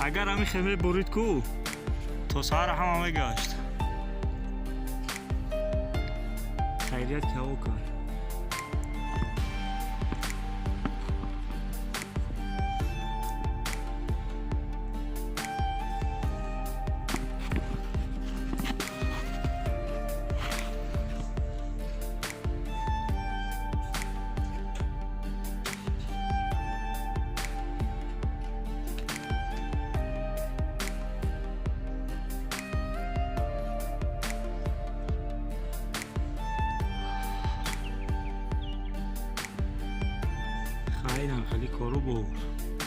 اگر همین خیمه برید کو تا سهر همه گشت خیریت که او کن خیلی کارو بود.